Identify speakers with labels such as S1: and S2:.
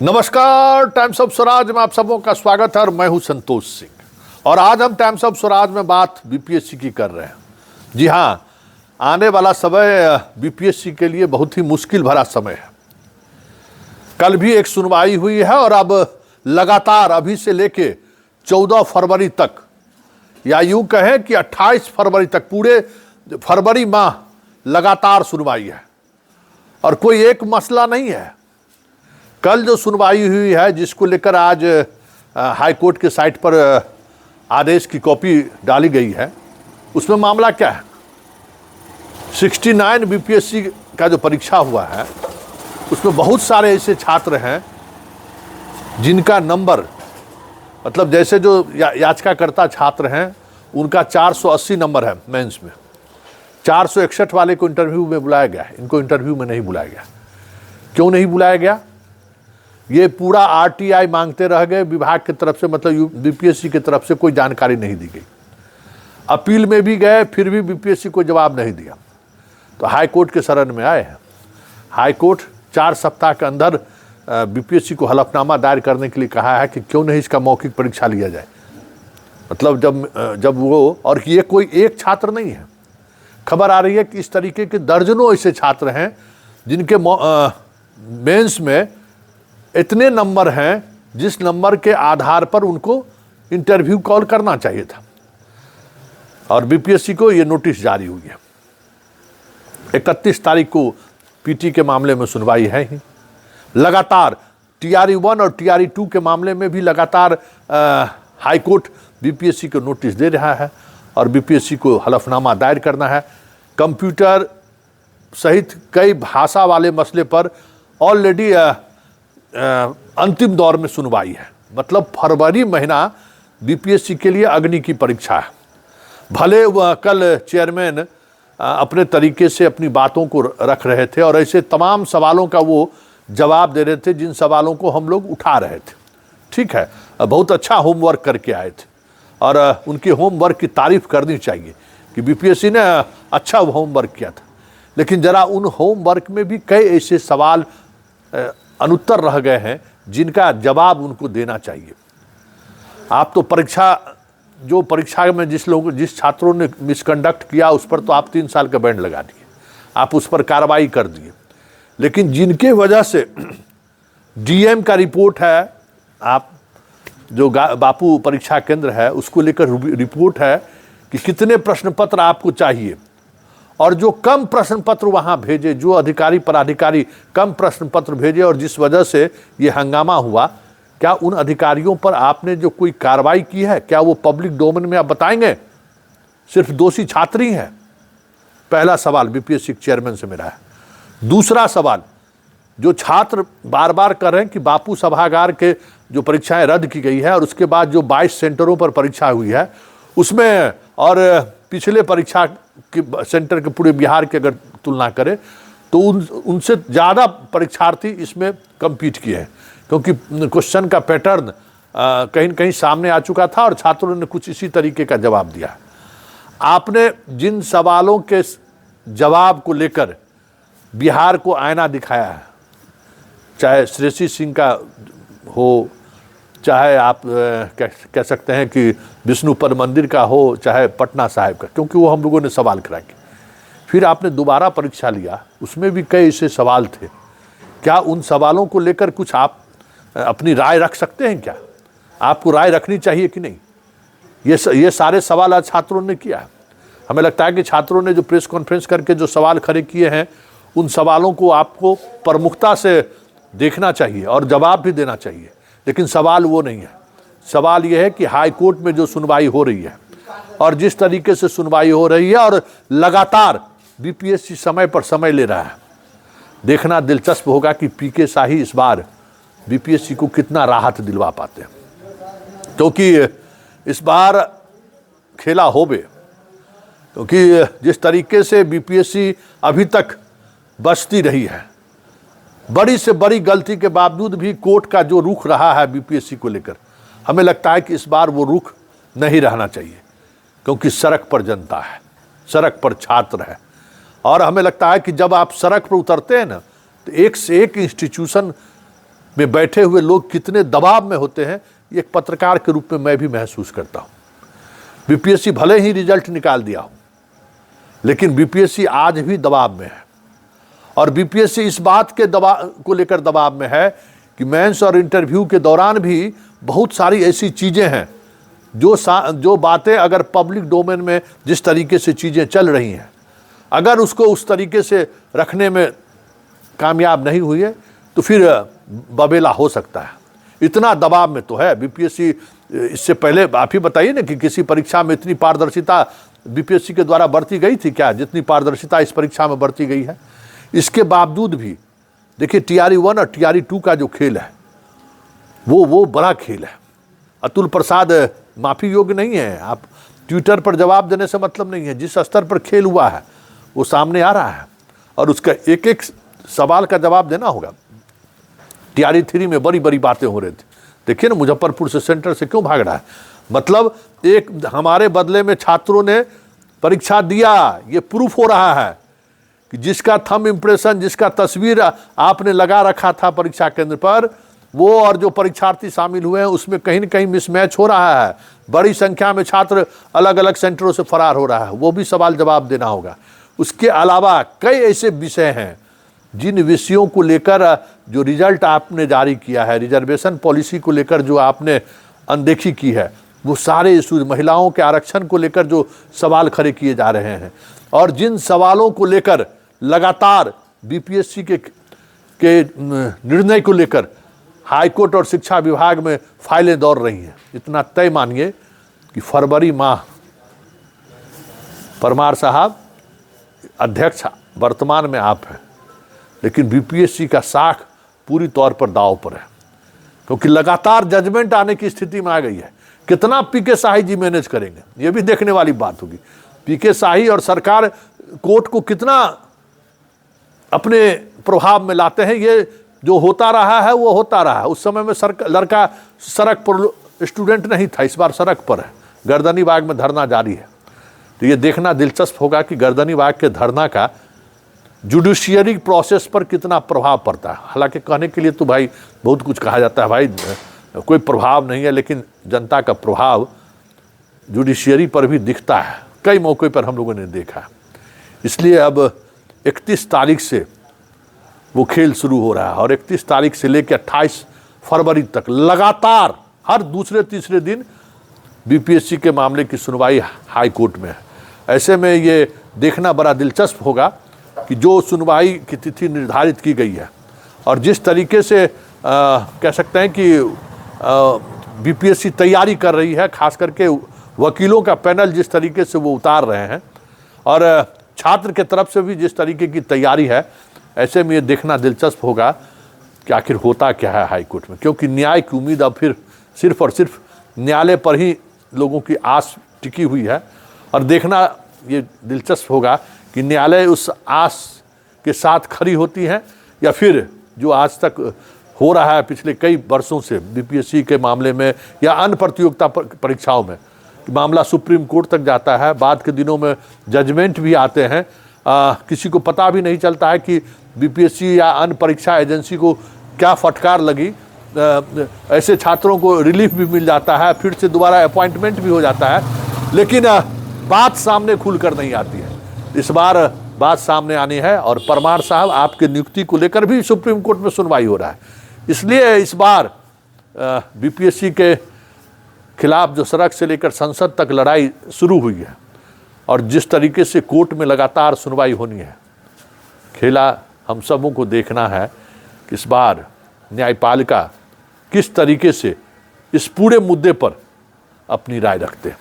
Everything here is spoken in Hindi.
S1: नमस्कार, टाइम्स ऑफ स्वराज में आप सबों का स्वागत है और मैं हूं संतोष सिंह। और आज हम टाइम्स ऑफ स्वराज में बात बीपीएससी की कर रहे हैं। जी हां, आने वाला समय बीपीएससी के लिए बहुत ही मुश्किल भरा समय है। कल भी एक सुनवाई हुई है और अब लगातार अभी से लेके 14 फरवरी तक, या यूं कहें कि 28 फरवरी तक, पूरे फरवरी माह लगातार सुनवाई है और कोई एक मसला नहीं है। कल जो सुनवाई हुई है, जिसको लेकर आज हाई कोर्ट के साइट पर आदेश की कॉपी डाली गई है, उसमें मामला क्या है? 69 बीपीएससी का जो परीक्षा हुआ है, उसमें बहुत सारे ऐसे छात्र हैं जिनका नंबर, मतलब जैसे जो याचिकाकर्ता छात्र हैं उनका 480 नंबर है मेंस में। 461 वाले को इंटरव्यू में बुलाया गया है, इनको इंटरव्यू में नहीं बुलाया गया। क्यों नहीं बुलाया गया? ये पूरा आरटीआई मांगते रह गए विभाग की तरफ से, मतलब बीपीएससी की तरफ से कोई जानकारी नहीं दी गई। अपील में भी गए, फिर भी बीपीएससी को जवाब नहीं दिया, तो हाई कोर्ट के शरण में आए हैं। हाई कोर्ट 4 सप्ताह के अंदर बीपीएससी को हलफनामा दायर करने के लिए कहा है कि क्यों नहीं इसका मौखिक परीक्षा लिया जाए। मतलब जब वो, और ये कोई एक छात्र नहीं है, खबर आ रही है कि इस तरीके के दर्जनों ऐसे छात्र हैं जिनके मेंस में इतने नंबर हैं जिस नंबर के आधार पर उनको इंटरव्यू कॉल करना चाहिए था। और बीपीएससी को ये नोटिस जारी हुई है। 31 तारीख को पीटी के मामले में सुनवाई है ही। लगातार टीआरई 1 और टीआरई 2 के मामले में भी लगातार हाई कोर्ट बीपीएससी को नोटिस दे रहा है और बीपीएससी को हलफनामा दायर करना है। कंप्यूटर सहित कई भाषा वाले मसले पर ऑलरेडी अंतिम दौर में सुनवाई है। मतलब फरवरी महीना बीपीएससी के लिए अग्नि की परीक्षा है। भले वह कल चेयरमैन अपने तरीके से अपनी बातों को रख रहे थे और ऐसे तमाम सवालों का वो जवाब दे रहे थे जिन सवालों को हम लोग उठा रहे थे। ठीक है, बहुत अच्छा होमवर्क करके आए थे और उनके होमवर्क की तारीफ करनी चाहिए कि बीपीएससी ने अच्छा होमवर्क किया था। लेकिन जरा उन होमवर्क में भी कई ऐसे सवाल अनुत्तर रह गए हैं जिनका जवाब उनको देना चाहिए। आप तो परीक्षा में जिस छात्रों ने मिसकंडक्ट किया उस पर तो आप 3 साल का बैंड लगा दिए, आप उस पर कार्रवाई कर दिए। लेकिन जिनके वजह से डीएम का रिपोर्ट है, आप जो बापू परीक्षा केंद्र है उसको लेकर रिपोर्ट है कि कितने प्रश्न पत्र आपको चाहिए, और जो कम प्रश्न पत्र वहां भेजे, जो अधिकारी पदाधिकारी कम प्रश्न पत्र भेजे और जिस वजह से ये हंगामा हुआ, क्या उन अधिकारियों पर आपने जो कोई कार्रवाई की है? क्या वो पब्लिक डोमेन में आप बताएंगे? सिर्फ दोषी छात्र ही हैं। पहला सवाल बीपीएससी चेयरमैन से मेरा है। दूसरा सवाल, जो छात्र बार बार कर रहे हैं कि बापू सभागार के जो परीक्षाएं रद्द की गई है और उसके बाद जो 22 सेंटरों पर परीक्षा हुई है उसमें, और पिछले परीक्षा के सेंटर के पूरे बिहार की अगर तुलना करें तो उनसे ज़्यादा परीक्षार्थी इसमें कम्पीट किए हैं, क्योंकि क्वेश्चन का पैटर्न कहीं न कहीं सामने आ चुका था और छात्रों ने कुछ इसी तरीके का जवाब दिया। आपने जिन सवालों के जवाब को लेकर बिहार को आईना दिखाया है, चाहे श्रेयसी सिंह का हो, चाहे आप कह सकते हैं कि विष्णुपद मंदिर का हो, चाहे पटना साहिब का, क्योंकि वो हम लोगों ने सवाल कराए। फिर आपने दोबारा परीक्षा लिया, उसमें भी कई ऐसे सवाल थे। क्या उन सवालों को लेकर कुछ आप अपनी राय रख सकते हैं? क्या आपको राय रखनी चाहिए कि नहीं? ये सारे सवाल आज छात्रों ने किया है। हमें लगता है कि छात्रों ने जो प्रेस कॉन्फ्रेंस करके जो सवाल खड़े किए हैं, उन सवालों को आपको प्रमुखता से देखना चाहिए और जवाब भी देना चाहिए। लेकिन सवाल वो नहीं है। सवाल ये है कि हाई कोर्ट में जो सुनवाई हो रही है और जिस तरीके से सुनवाई हो रही है, और लगातार बीपीएससी समय पर समय ले रहा है, देखना दिलचस्प होगा कि पीके शाही इस बार बीपीएससी को कितना राहत दिलवा पाते हैं। क्योंकि इस बार खेला होबे, क्योंकि जिस तरीके से बीपीएससी अभी तक बचती रही है, बड़ी से बड़ी गलती के बावजूद भी कोर्ट का जो रुख रहा है बीपीएससी को लेकर, हमें लगता है कि इस बार वो रुख नहीं रहना चाहिए। क्योंकि सड़क पर जनता है, सड़क पर छात्र है, और हमें लगता है कि जब आप सड़क पर उतरते हैं ना, तो एक से एक इंस्टीट्यूशन में बैठे हुए लोग कितने दबाव में होते हैं, ये एक पत्रकार के रूप में मैं भी महसूस करता हूँ। बीपीएससी भले ही रिजल्ट निकाल दिया हो, लेकिन बीपीएससी आज भी दबाव में है। और बीपीएससी इस बात के दबाव को लेकर दबाव में है कि मेंस और इंटरव्यू के दौरान भी बहुत सारी ऐसी चीज़ें हैं जो बातें अगर पब्लिक डोमेन में जिस तरीके से चीज़ें चल रही हैं, अगर उसको उस तरीके से रखने में कामयाब नहीं हुई है तो फिर बबेला हो सकता है। इतना दबाव में तो है बीपीएससी। इससे पहले आप ही बताइए ना कि किसी परीक्षा में इतनी पारदर्शिता बीपीएससी के द्वारा बरती गई थी क्या, जितनी पारदर्शिता इस परीक्षा में बरती गई है। इसके बावजूद भी देखिए TRE 1 और TRE 2 का जो खेल है वो बड़ा खेल है। अतुल प्रसाद माफी योग्य नहीं है। आप ट्विटर पर जवाब देने से मतलब नहीं है, जिस स्तर पर खेल हुआ है वो सामने आ रहा है और उसका एक एक सवाल का जवाब देना होगा। TRE 3 में बड़ी बड़ी बातें हो रही थी। देखिए ना, मुजफ्फरपुर से सेंटर से क्यों भाग रहा है। मतलब एक हमारे बदले में छात्रों ने परीक्षा दिया, ये प्रूफ हो रहा है कि जिसका थंब इम्प्रेशन, जिसका तस्वीर आपने लगा रखा था परीक्षा केंद्र पर, वो और जो परीक्षार्थी शामिल हुए हैं उसमें कहीं न कहीं मिसमैच हो रहा है। बड़ी संख्या में छात्र अलग अलग सेंटरों से फरार हो रहा है, वो भी सवाल जवाब देना होगा। उसके अलावा कई ऐसे विषय हैं जिन विषयों को लेकर जो रिजल्ट आपने जारी किया है, रिजर्वेशन पॉलिसी को लेकर जो आपने अनदेखी की है, वो सारे इशूज, महिलाओं के आरक्षण को लेकर जो सवाल खड़े किए जा रहे हैं, और जिन सवालों को लेकर लगातार बीपीएससी के निर्णय को लेकर हाईकोर्ट और शिक्षा विभाग में फाइलें दौड़ रही हैं। इतना तय मानिए कि फरवरी माह परमार साहब अध्यक्ष वर्तमान में आप हैं, लेकिन बीपीएससी का साख पूरी तौर पर दांव पर है, क्योंकि लगातार जजमेंट आने की स्थिति में आ गई है। कितना पीके शाही जी मैनेज करेंगे, ये भी देखने वाली बात होगी। पीके शाही और सरकार कोर्ट को कितना अपने प्रभाव में लाते हैं। ये जो होता रहा है वो होता रहा है। उस समय में लड़का सड़क पर स्टूडेंट नहीं था, इस बार सड़क पर है, गर्दनी बाग में धरना जारी है। तो ये देखना दिलचस्प होगा कि गर्दनी बाग के धरना का जुडिशियरी प्रोसेस पर कितना प्रभाव पड़ता है। हालांकि कहने के लिए तो भाई बहुत कुछ कहा जाता है, भाई कोई प्रभाव नहीं है, लेकिन जनता का प्रभाव जुडिशियरी पर भी दिखता है। कई मौके पर हम लोगों ने देखा है। इसलिए अब 31 तारीख से वो खेल शुरू हो रहा है और 31 तारीख से लेकर 28 फरवरी तक लगातार हर दूसरे तीसरे दिन बीपीएससी के मामले की सुनवाई हाई कोर्ट में है। ऐसे में ये देखना बड़ा दिलचस्प होगा कि जो सुनवाई की तिथि निर्धारित की गई है और जिस तरीके से कह सकते हैं कि बीपीएससी तैयारी कर रही है, खास करके वकीलों का पैनल जिस तरीके से वो उतार रहे हैं और छात्र के तरफ से भी जिस तरीके की तैयारी है, ऐसे में ये देखना दिलचस्प होगा कि आखिर होता क्या है हाई कोर्ट में, क्योंकि न्याय की उम्मीद अब फिर सिर्फ और सिर्फ न्यायालय पर ही लोगों की आस टिकी हुई है। और देखना ये दिलचस्प होगा कि न्यायालय उस आस के साथ खड़ी होती है या फिर जो आज तक हो रहा है पिछले कई वर्षों से बीपीएससी के मामले में या अन्य प्रतियोगिता परीक्षाओं में, मामला सुप्रीम कोर्ट तक जाता है। बाद के दिनों में जजमेंट भी आते हैं। किसी को पता भी नहीं चलता है कि बीपीएससी या अन्य परीक्षा एजेंसी को क्या फटकार लगी। ऐसे छात्रों को रिलीफ भी मिल जाता है, फिर से दोबारा अपॉइंटमेंट भी हो जाता है, लेकिन बात सामने खुलकर नहीं आती है। इस बार बात सामने आनी है और परमार साहब आपके नियुक्ति को लेकर भी सुप्रीम कोर्ट में सुनवाई हो रहा है। इसलिए इस बार बीपीएससी के खिलाफ जो सड़क से लेकर संसद तक लड़ाई शुरू हुई है और जिस तरीके से कोर्ट में लगातार सुनवाई होनी है, खेला हम सबों को देखना है कि इस बार न्यायपालिका किस तरीके से इस पूरे मुद्दे पर अपनी राय रखते हैं।